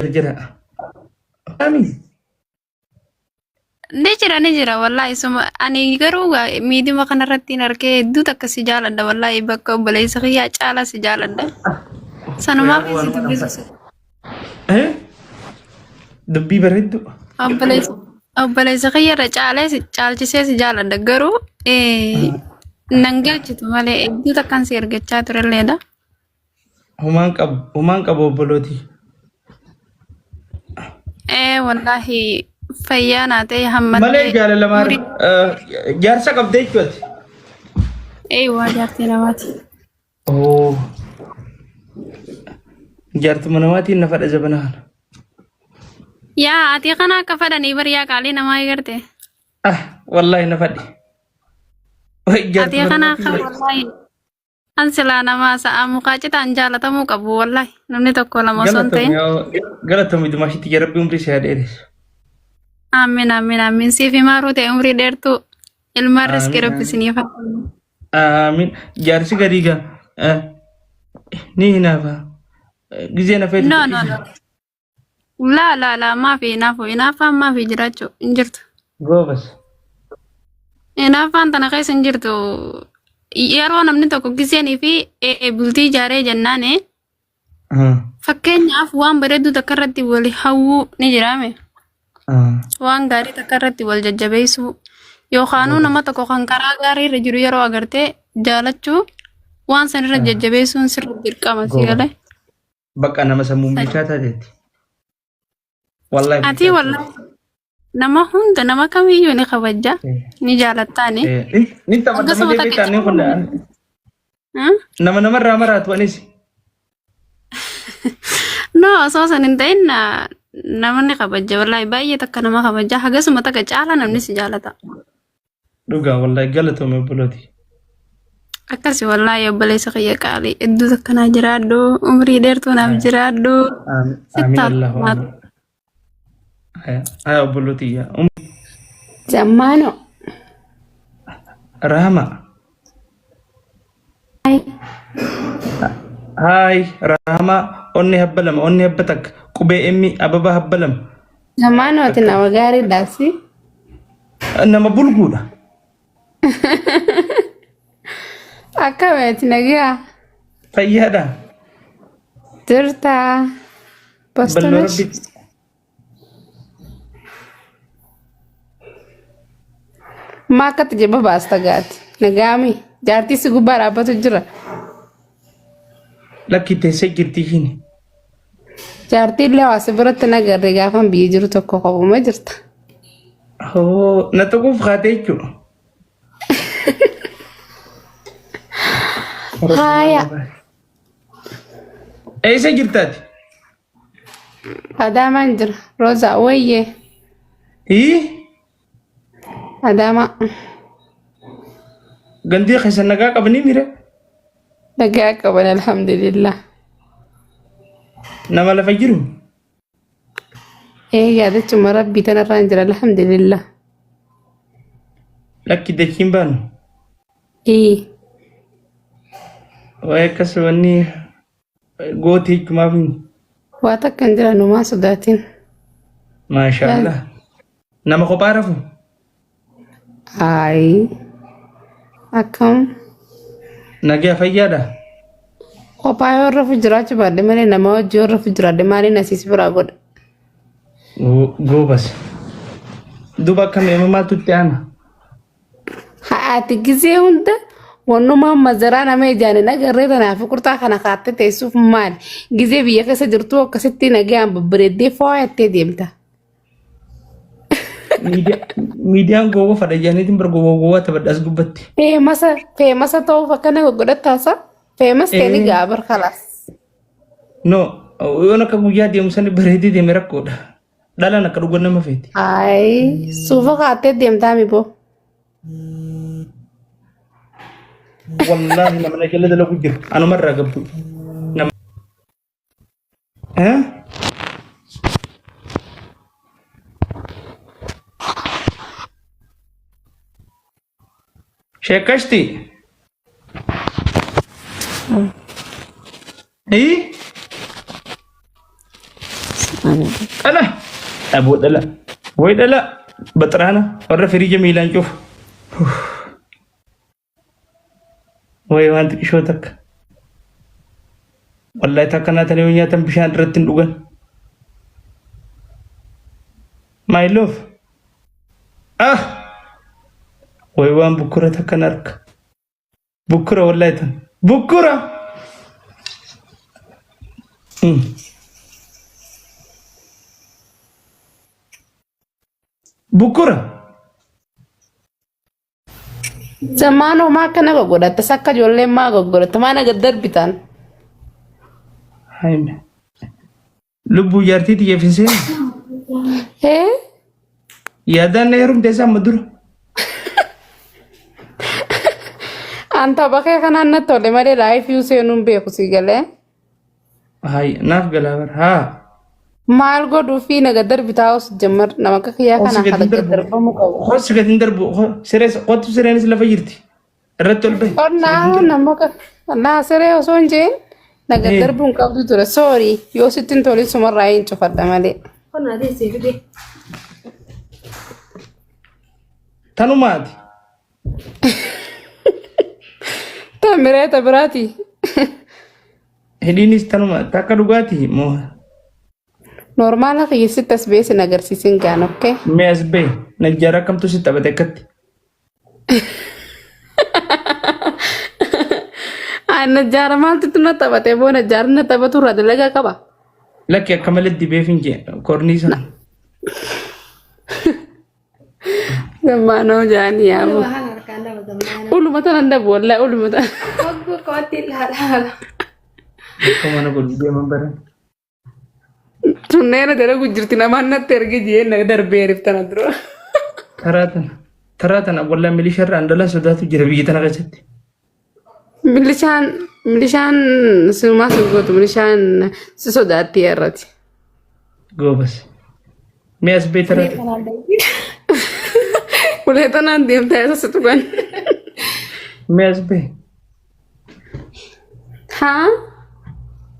jira. Amin. Ni jira wallahi suma ani garuu miidhima kanarratti hin argee hedduutu akka si jaaladha wallahi bakka obboleessa kiyyaa caalaa si jaaladha. Sanumaaf si dubbisa. Dubbii bareeddu. Obboleessa kiyyarra caalchisee si jaaladha garuu nan galchitu malee hedduutu akkan si argachaa turelleedha. Humaan qabu obbolooti. Wallahi fayyaa naa ta'e hamma malee jaalalamaan jaarsa qabdee jechuuti. Waa jaartii namaati. Jaartuma namaatiin na fadha jabanaan. Yaa ati kana akka fadhanii bariyaa qaalii namaa eegarte. Wallahi na fadhi. Ati kana akka wallahi an silaa namaa sa'a mukaa citaan jaalatamuu qabu wallahi namni tokko lama osoo hin ta'in. Galatoomii dumaashitti jarabbii umrii si adeeres. Amin. Siif himaaruu ta'e umrii dheertuu ilmaan riskii rabbisiniif. Amin. Jaarsi gadii gaa ni hinaafa. Gizee na fayyadu. No. La maafi inaafaan maafi jiraachuu hin jirtu. Goobas. Inaafaan tana keessa hin jirtu. Yeroo namni tokko giseenii fi bultii ijaaree jennaane fakkeenyaaf waan bareedduu takka irratti wal hawwuu ni jiraame. Waan gaarii takka irratti wal jajjabeessuu yookaanuu nama tokko kan karaa gaarii irra jiru yeroo agartee jaalachuu waan san irra jajjabeessuun sirriitti dirqama si galee. Bakka nama sammuu miidhaa taateetti. Ati wallahi nama hunda nama kamiyyuu ni kabajja ni jaalattaani. Ni taphatama beektaanii kun nama namarraa maraatu anis. No osoo san hin ta'in namni kabajja wallahi baay'ee takka nama kabajja hagasuma takka caala namni si jaalata. Dhugaa wallahi galatoome obbolooti. Akkasi wallahi obboleessa kiyya qaalii hedduu takka naa jiraadhu umrii dheertuu naaf jiraadhu. Amiin. Haya obbolooti yaa. Jammaano. Rahama. Hai Rahama onni habbalama onni habba takka qubee emmi ababa habbalama. Jammaano ati nama gaariidhaasi. Nama bulguudha. Akkamitti nagaa. Fayyaadha. Turtaa. Postonash. Maa akkatti jibba baasta gaati. Nagaami. Jaartii si gubbaa dhaabbatu jira. Lakki teessee jirti hini. Jaartii illee hawaasa biratti nagarree gaafan biyya jiru tokko qabuma jirta. Na tokkoof kaatee jechuudha. Haaya. Eessa jirtaati? Adaamaan jira. Roza wayyee. Adaama. Gandii keessa nagaa qabanii mire? Nagaa qaban alhamdulillah. Nama lafa jiru? Yaadachuma rabbii tanarraan jira alhamdulillah. Lakki dachiin baanu? Waa'ee akkas wanni gootii jechumaaf waa takka hin jira numaa sodaatiin. Maashaallah. Nama kophaa rafu? Akkam. Nagaa fayyaadha? Kophaa yoo rafu jiraachuu baadde malee nama wajjin yoo rafu jiraadde maaliin asiis biraa godha. Goobas. Duuba akkam eema maaltu itti aana? Haati gisee hunda wannumaa mazaraa nama ijaane nagarree tanaaf qurxaa kana kaatte teessuuf maali? Gisee biyya keessa jirtu akkasitti nagaan babbareeddee foo'attee deemta. Miidiyaan goowwa fadha jaaniitiin bar goowwa taphadhaas gubbatti. Feemasa ta'uuf akkana godhataasa. Feemas ta'e gaabar kalaas. No, yoon akka guyyaa deemsanii bareedee deeme rakkoodha. Dhalaan akka dhugan nama feeti. Suufa kaattee deemtaa miboo. Wallahi nama na jala dalagu jira. Anumarraa gabbu. Sheekashti. ألا أبو دلا وي دلا بطرانا ورا فريج ميلان شوف وي وانت كشوتك والله تكنا تنيونيا تنبشان رتن دوغن ماي لوف وي وان بكرة تكنارك بكرة والله تن بكرة بكرة زمانه ما كان غوغودا تسكا جولي ما غوغودا تمانا قدر بيتان هاي لبو جارتي تي في سين ايه يا دان نيرم ديسا مدور انت بقى كان انا تولي مالي لايف يوسينون بيكو سيغله هاي ناف غلاور ها maal godhu fi naga darbi taa'us jammar nama ka kiyaa kana hada darbamu qabu خش قاعدين دربو سيريس قط سيريس لا فجرتي الرتل به onna nama ka na sere osonje naga darbun qabdu tura sorry yo sittin toli sumarrayin chufadda male onna de sevide تنوماتي tamireta brati هدينيس تنوما تاكدوغاتي مو normal ka yisitas base nagarsisin gan okay ميس بي نجارا كم تو ستا بتكت ana jara mal tituna tabate bona jarna tabatu radalaga kaba لك يا كمال الدي بيفنجي كورنيسا zamano jani ya bu ulu mata nanda bolla ulu mata كمان اقول بي منبر tunnena dera gujirtina manna terge je na darberiftan adro تراتنا والله ملي شر عندنا سودات جربيتنا قصت milishaan suma sugotu milishaan sodaatti yarrati غوبس ميس بي ترات uletanaan deemtaa isa situgan ميس بي haa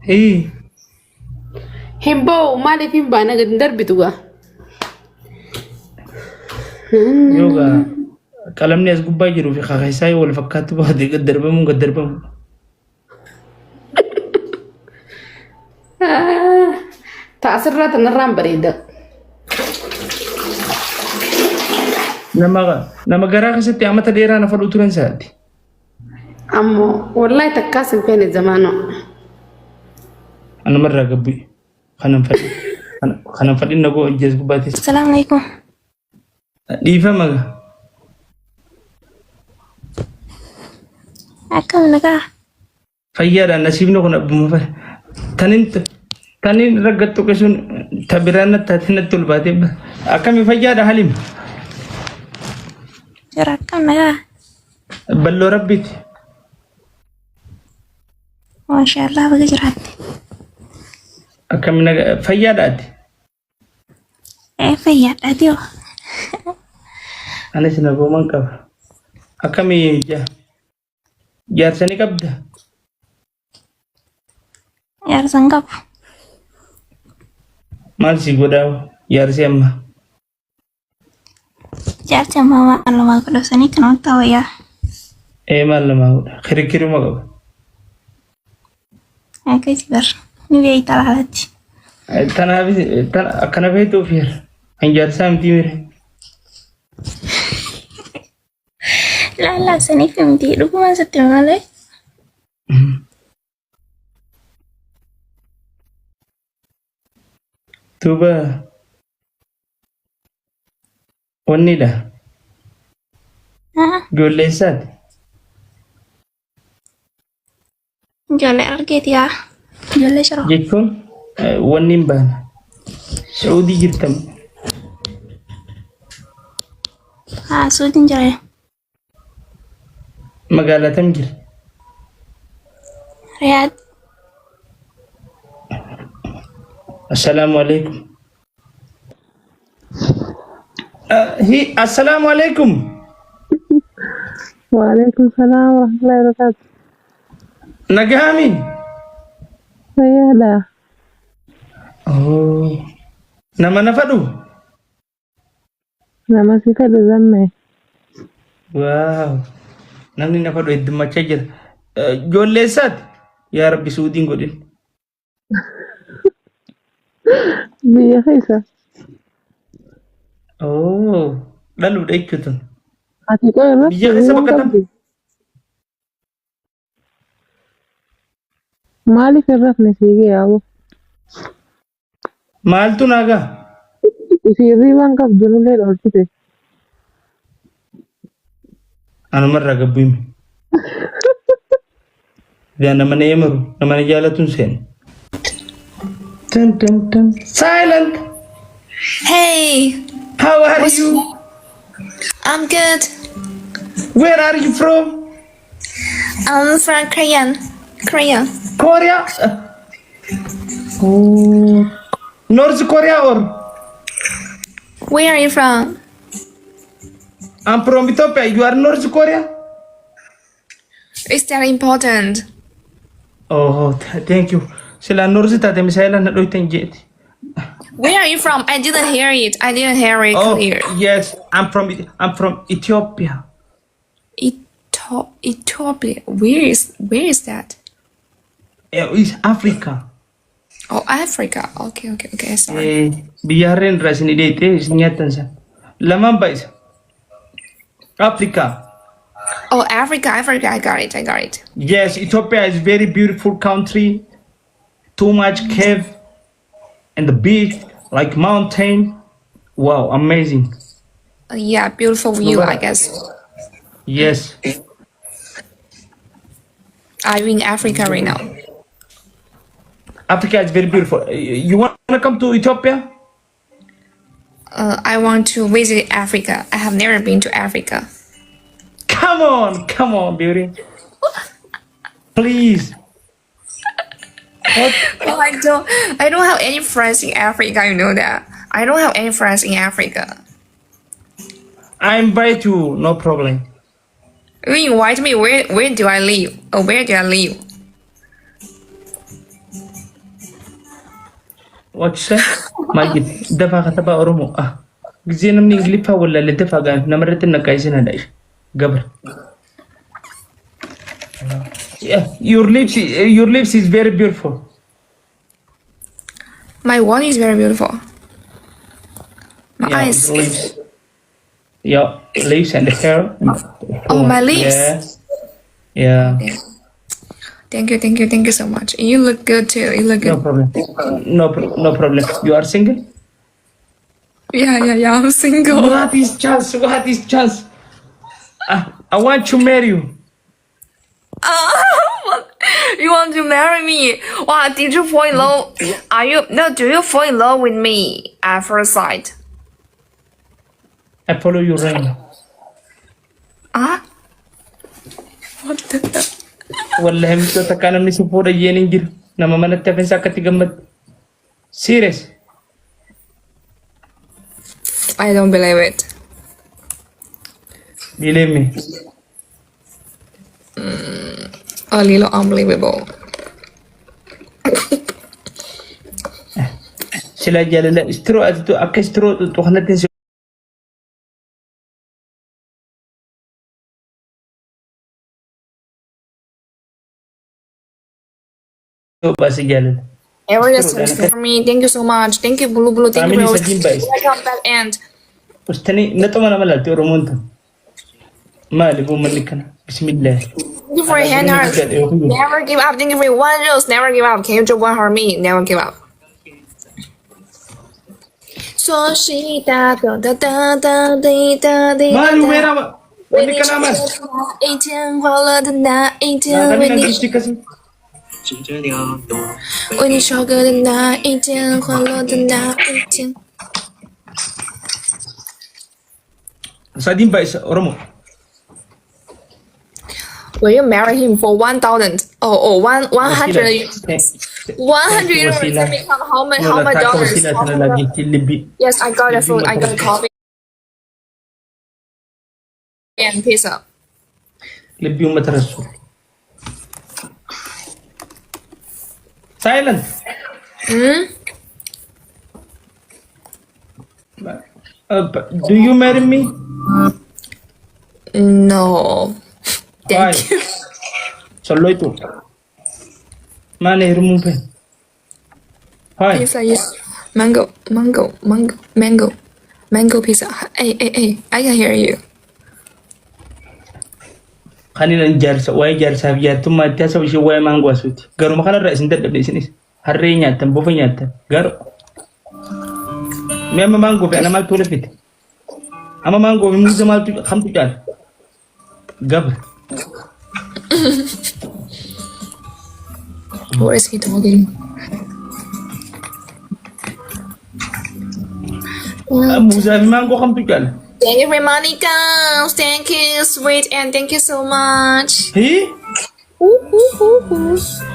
هي himbo maaliif hin baana gadi darbituga يوغا قلمني اس غبا جرو في خايساي ولا فكات بعد قدربم taasirraa tanarraan bareeda nama garaa keessatti amata dheeraa nafa dhuturan saati ammoo wallahi takkaas hin feene zamaano ana marraa gabbi kanan fadhin nagoo ijjees gubbaatis Assalamu alaikum. dhiifa maga Akkam nagaa. fayyaadhaan nasiibni kun abbuma fa tanin raggattu kesun tabiraan natti natti ulbaatee akkami fayyaadha halim Jira akkam nagaa. balloo rabbiiti Maashaallah baga jiraatti. akkami fayyaadhaati Fayyaadhaati yoo. anis nagooman qaba akkami jaarsani qabda Jaarsan qabu. maal si godhaa jaarsi amma Jaarsi ammaa waan lamaa godhasanii kan wanta wayyaa. maal lamaa godha kirikiruma qaba Akkasi bar. Ni beeyta laalatti. tanaaf akkana beektuuf yaa an jaarsaa miti mire Laalaa saniif miti dhugumaan sitti malee. duuba wannidha ijoolleessaati Ijoollee argeeti yaa. Ijoollee shiroo. jechuun wanni hin baana saudii jirtam Suutiin jira. magaalaa tam jira Riyaad. assalaamu alaikum assalaamu alaikum وعليكم السلام ورحمة الله وبركاته. nagahami ويا لا oh Nama nafadu. Nama si fedhu zamme. Wow. Namni nafadu heddummaachaa jira. Ijoolleessaati. Yaa Rabbi suudiin godhin. Biyya keessa. Oh. Dhaluudha jechuutu. Ati qola irratti Biyya keessa bakka tam. Maaliif hin rafne siigee yaa'u? Maaltu naagaa? Isiirrii waan qabdu nullee dhoorkite. Anumarraa gabbuu himi. Yaa nama na eemaru, nama na jaalatuun seenu. Dun dun dun. Silent. Hey, How are you? I'm good. Where are you from? I'm from Korea. Korea. Oh. North Korea or? Where are you from? I'm from Ethiopia. You are North Korea? Is that important? Oh, thank you. Sila North tate misaila na doitan jeti. Where are you from? I didn't hear it. I didn't hear it Oh, clear. yes. I'm from Ethiopia. Ethiopia. Where is that? It's Africa. Oh, Africa. Okay. Sorry. Biyarin rasin idete isnyatan sa. Laman ba isa? Africa. Oh, Africa. I got it. Yes, Ethiopia is very beautiful country. Too much cave and the beach, like mountain. Wow, amazing. Yeah, beautiful view, I guess. Yes. I'm in Africa right now. Africa is very beautiful. You want to come to Ethiopia? I want to visit Africa. I have never been to Africa. Come on, beauty. Please. What? Well, I don't have any friends in Africa. You know that. I don't have any friends in Africa. I invite you, no problem. You invite me. Where do I live? Or where do I live? What you say? Majid, dafa kataba Oromo. Gizi namni Ingilifa wala le dafa gan namaratin na kaisin na dai. Gabar. Yeah, your lips is very beautiful. My one is very beautiful. My Yeah, eyes. lips. Yeah, lips and the hair. Oh, my lips. Yeah. Thank you so much. You look good too. You look No good. problem. No problem. You are single? Yeah. I'm single. What is chance? I want to marry you. You want to marry me? Wow, did you fall in love? Do you fall in love with me at first sight? I follow you right now. What the hell? Wallahi mito takanam ni supura yening jir. Namamanat ka sa katigamad. Serious. I don't believe it. Believe me. A little unbelievable. Sila jalala istro at ito akestro to natin so basi jalala. Every for me. Thank you so much. Thank you, Bulu. Thank you Family for sa Jimba is. welcome back and Ustani nato man naman ti Oromonto. Mali bumalik ka na. Bismillah. thank you for your hand heart. Never give up. Thank you for your one rose. Never give up. Can you do one for me? Never give up. 说是大哒哒哒哒滴哒滴。 Mali umera ma. 为 Wali 你 ka 说 naman. 的那一天，快乐的那一天， Kami 为 nang 你 gusti kasi. 为你收割的那一天，快乐的那一天。 Sa Jimba is Oromo. Will you marry him for 1,000? Oh, 100 100 euros. Wasila. Let me count how much No, la tako dollars? sila na lagi tilibi. Yes, I got the food. I got coffee and pizza. Libi yung mataraso. Silent. Do you marry me? No. Why? Thank you. Solo itu. Mana hirmu pe? Why? Pizza, yeah. Mango pizza. Hey. I can hear you. Kanina jarsa way jarsa biya tuma ta sau shi way mango suti garu makala ra sin dadda sinis harre nyaata bofa nyaata garu me ma mango be ana mal tole fit ama mango mi musa mal tu xam tu tal gab What is he talking? musa mango xam tu tal Thank you, Monica. Thank you, sweet, and thank you so much. hi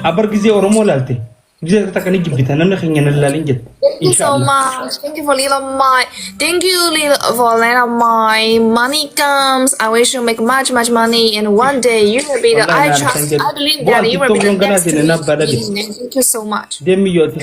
abar gize oromo lalte gize ta kan gibita nan khanya nan lalin jet Thank you so much. Thank you for little my. Thank you for little my money comes. I wish you make much money, and one day you will be the. I believe that you will be the next millionaire. Thank you so much. demi yoti